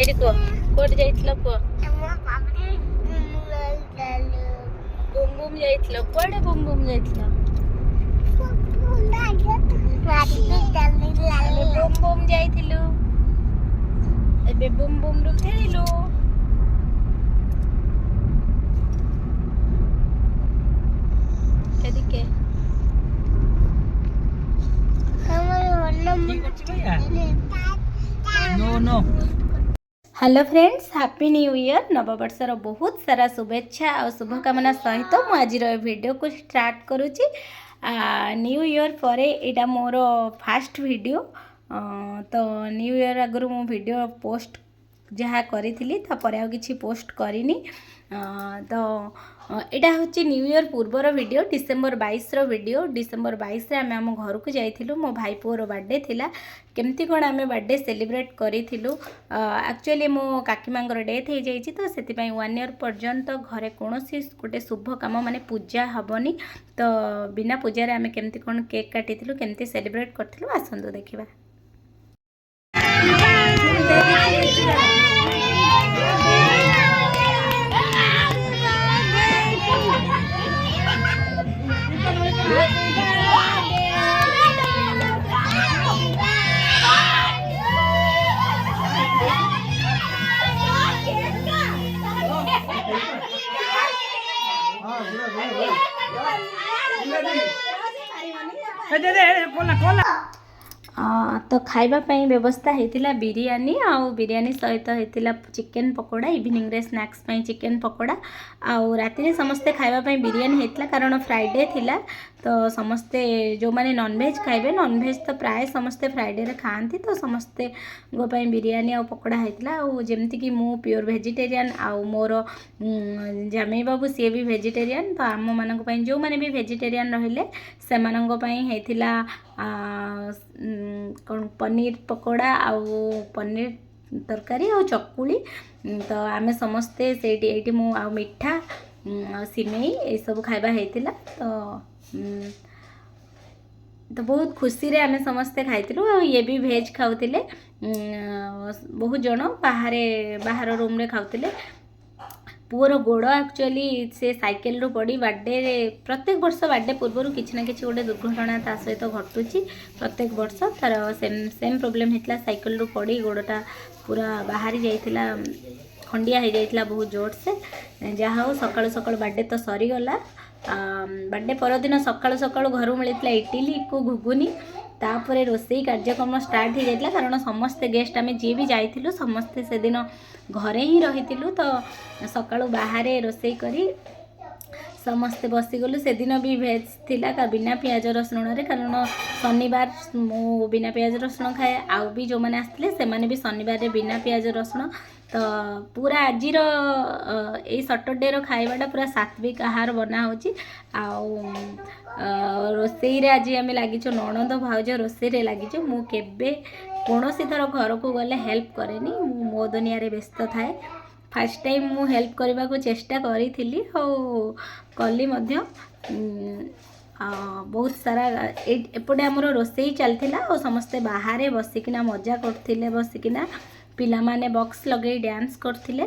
ଏଠି କୁହ କୋଉଠି ଯାଇଥିଲ କୁହ? ବୁମ୍ ବୁମ୍ ଯାଇଥିଲ କୁଆଡେ? ବୁମ୍ ବୁମ୍ ଯାଇଥିଲ? ବୁମ୍ ବୁମ୍ ଯାଇଥିଲୁ। ଏବେ ବୁମ୍ ବୁମ୍ ରୁ ଫେରିଲୁ। ଏଦିକେ hello friends happy new year नववर्षर बहुत सारा शुभेच्छा और शुभकामना सहित मु आज वीडियो को स्टार्ट करुच्ची। न्यू ईयर पर यहाँ मोर फास्ट वीडियो तो न्यू ईयर आगु मु वीडियो पोस्ट जहाँ करी तापर आ किसी पोस्ट करनी तो यहाँ हूँ न्यू ईयर पूर्वर वीडियो डिसेम्बर 22 वीडियो। डिसेम्बर 22 आम आम घर को जाइलु मो भाई पुअर बर्थडे थिला केमती कौन आम बर्थडे सेलिब्रेट करूँ। एक्चुअली मो काकीमांगर डेथ हो जाइए तो से 1 ईयर पर्यंत घरे कौन गोटे शुभ कम माने पूजा हेनी तो बिना पूजार आम केमती कौन केक काटी केमती सेलिब्रेट करूँ आसतु देखा। तो खाइबापी व्यवस्था होता बिरियानी आउ बिरियानी सहित होता चिकेन पकोड़ा इवनिंग रे स्नैक्स चिकेन पकोड़ा आउ राति समस्ते खाइबापी बिरियानी होता कारण फ्राइडे थिला तो समस्ते जो माने नॉनवेज खाइबे नॉनवेज तो प्राय समस्ते फ्राइडे रे खाआंती तो समस्ते गोपाई बिरियानी आउ पकोड़ा होता आउ जेमती कि मु प्योर वेजिटेरियन आउ मोर जामई बाबू सी भी वेजिटेरियन तो आम मानक पई जो माने भी वेजिटेरियन रहिले से मानक पई हेतिला कौन पनीर पकोड़ा आउ पनीर तरकारी आउ चकुली तो आमे समस्ते से मु आउ मिठा सिमेई ये सब खाइबा हेतिला तो बहुत खुशी रे आमे समस्ते खाइतिलु आ ये भी भेज खाउतिले बहुत जन बाहर रूम रे खाउतिले। पुअर गोड़ एक्चुअली से साइकेल रू पड़ी बर्थडे प्रत्येक वर्ष बर्थडे पूर्व किसी ना कि गोटे दुर्घटना ता सहित घटुची प्रत्येक वर्ष तार सेम प्रोब्लेम होता साइकेल रू पड़ी गोड़टा पूरा बाहरी जाइथिला खंडिया हो जाइथिला बहुत जोर से जहा हो सकाळु सकाळु बर्थडे तो सरीगला। बर्थडे परदिन सकाळु सकाळु घर मिलता इडली को घुगुनी तापर रोसई कार्यक्रम स्टार्ट हो जाता कारण समस्ते गेस्ट आम जी भी जाइलु समस्ते से दिन घरे ही रही तो सकाळु बाहर रोसई करी समस्ते बसीगलु से दिन भी भेज थिला का बिना पियाज रसुण रे कारण शनिवार मु बिना पियाज रसुण खाए आउ भी जो मैंने आसते से माने भी शनिवार रे बिना पियाज रसुण तो पूरा आज सटरडे खाइबाटा पूरा सात्विक आहार बना होची आउ रोसई रे आज आम लगी ननद भाउज रोसई रे लगी मु केबे कौनसी थर घर को गले हेल्प करेनी मो दुनिया रे व्यस्त थाए फास्ट टाइम मु हेल्प करने को चेष्टा करी कली बहुत सारा एपटे आमर रोसई चलता और समस्ते बाहर बसिकिना मजा करथिले बसिकिना पिला माने बॉक्स लगे डांस करथिले।